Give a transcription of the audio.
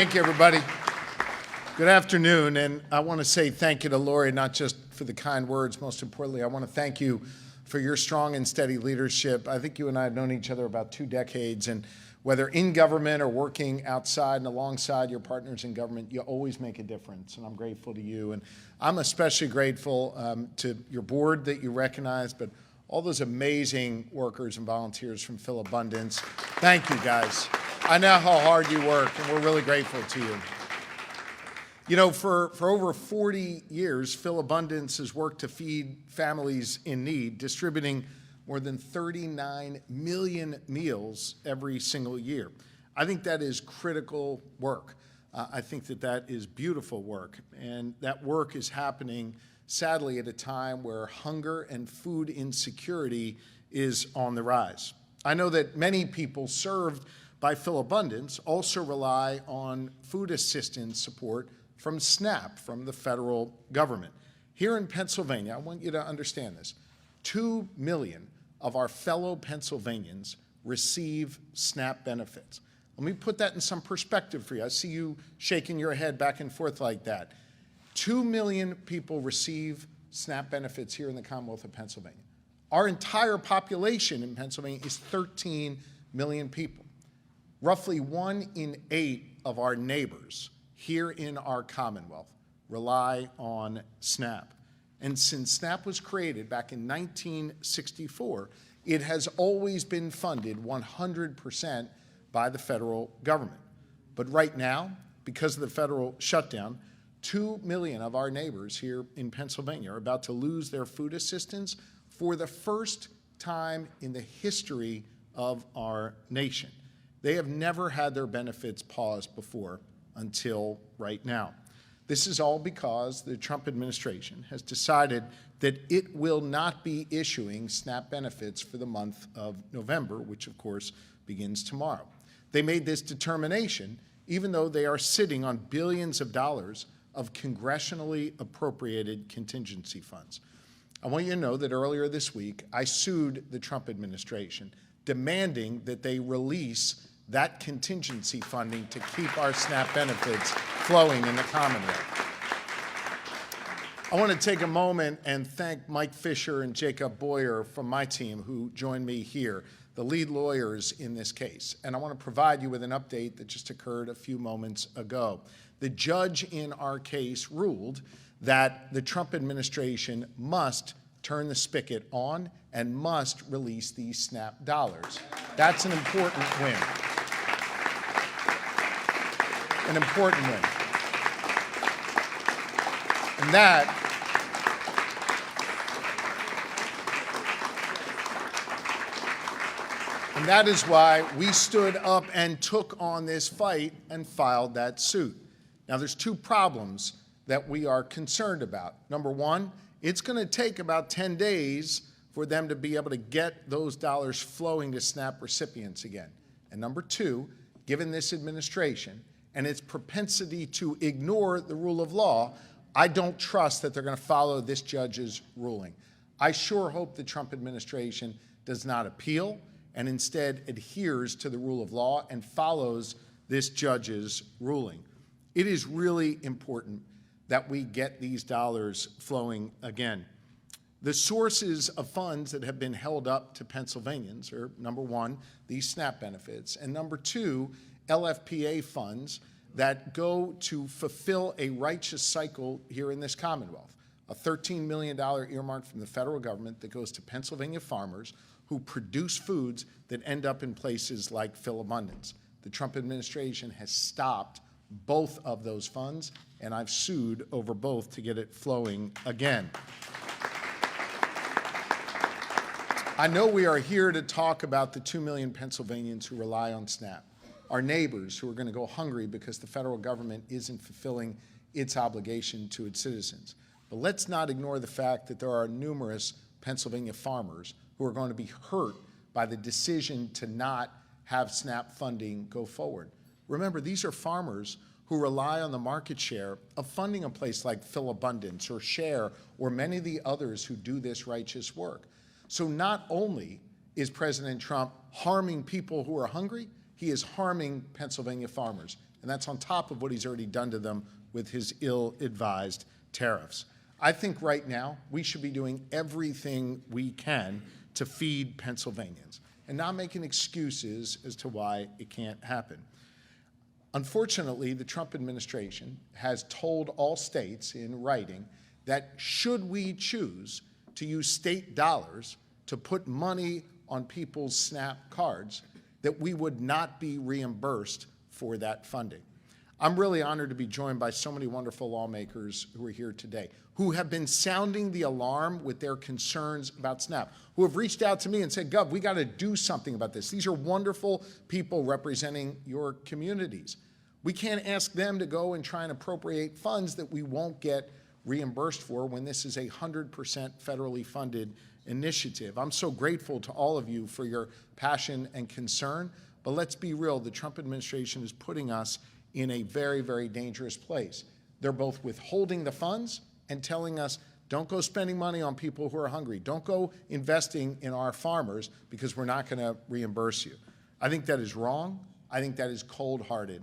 Thank you, everybody. Good afternoon, and I want to say thank you to Lori, not just for the kind words. Most importantly, I want to thank you for your strong and steady leadership. I think you and I have known each other about 2 decades, and whether in government or working outside and alongside your partners in government, you always make a difference, and I'm grateful to you. And I'm especially grateful to your board that you recognize, but all those amazing workers and volunteers from Philabundance. Thank you, guys. I know how hard you work, and we're really grateful to you. You know, for over 40 years, Philabundance has worked to feed families in need, distributing more than 39 million meals every single year. I think that is critical work. I think that is beautiful work, and that work is happening, sadly, at a time where hunger and food insecurity is on the rise. I know that many people served by Philabundance also rely on food assistance support from SNAP, from the federal government. Here in Pennsylvania, I want you to understand this, 2 million of our fellow Pennsylvanians receive SNAP benefits. Let me put that in some perspective for you. I see you shaking your head back and forth like that. 2 million people receive SNAP benefits here in the Commonwealth of Pennsylvania. Our entire population in Pennsylvania is 13 million people. Roughly 1 in 8 of our neighbors here in our Commonwealth rely on SNAP. And since SNAP was created back in 1964, it has always been funded 100% by the federal government. But right now, because of the federal shutdown, 2 million of our neighbors here in Pennsylvania are about to lose their food assistance for the first time in the history of our nation. They have never had their benefits paused before until right now. This is all because the Trump administration has decided that it will not be issuing SNAP benefits for the month of November, which of course begins tomorrow. They made this determination even though they are sitting on billions of dollars of congressionally appropriated contingency funds. I want you to know that earlier this week, I sued the Trump administration, demanding that they release that contingency funding to keep our SNAP benefits flowing in the Commonwealth. I want to take a moment and thank Mike Fisher and Jacob Boyer from my team who joined me here, the lead lawyers in this case. And I want to provide you with an update that just occurred a few moments ago. The judge in our case ruled that the Trump administration must turn the spigot on and must release these SNAP dollars. That's an important win. An important win. And that is why we stood up and took on this fight and filed that suit. Now, there's 2 problems that we are concerned about. Number 1, it's going to take about 10 days for them to be able to get those dollars flowing to SNAP recipients again. And number 2, given this administration and its propensity to ignore the rule of law, I don't trust that they're going to follow this judge's ruling. I sure hope the Trump administration does not appeal and instead adheres to the rule of law and follows this judge's ruling. It is really important that we get these dollars flowing again. The sources of funds that have been held up to Pennsylvanians are, number 1, these SNAP benefits, and number 2, LFPA funds that go to fulfill a righteous cycle here in this Commonwealth. A $13 million earmark from the federal government that goes to Pennsylvania farmers who produce foods that end up in places like Philabundance. The Trump administration has stopped both of those funds, and I've sued over both to get it flowing again. I know we are here to talk about the 2 million Pennsylvanians who rely on SNAP, our neighbors who are going to go hungry because the federal government isn't fulfilling its obligation to its citizens. But let's not ignore the fact that there are numerous Pennsylvania farmers who are going to be hurt by the decision to not have SNAP funding go forward. Remember, these are farmers who rely on the market share of funding a place like Philabundance or Share or many of the others who do this righteous work. So not only is President Trump harming people who are hungry, he is harming Pennsylvania farmers. And that's on top of what he's already done to them with his ill-advised tariffs. I think right now we should be doing everything we can to feed Pennsylvanians and not making excuses as to why it can't happen. Unfortunately, the Trump administration has told all states in writing that should we choose to use state dollars to put money on people's SNAP cards, that we would not be reimbursed for that funding. I'm really honored to be joined by so many wonderful lawmakers who are here today, who have been sounding the alarm with their concerns about SNAP, who have reached out to me and said, Gov, we got to do something about this. These are wonderful people representing your communities. We can't ask them to go and try and appropriate funds that we won't get reimbursed for when this is a 100% federally funded initiative. I'm so grateful to all of you for your passion and concern, but let's be real, the Trump administration is putting us in a very, very dangerous place. They're both withholding the funds and telling us, don't go spending money on people who are hungry. Don't go investing in our farmers because we're not going to reimburse you. I think that is wrong. I think that is cold-hearted.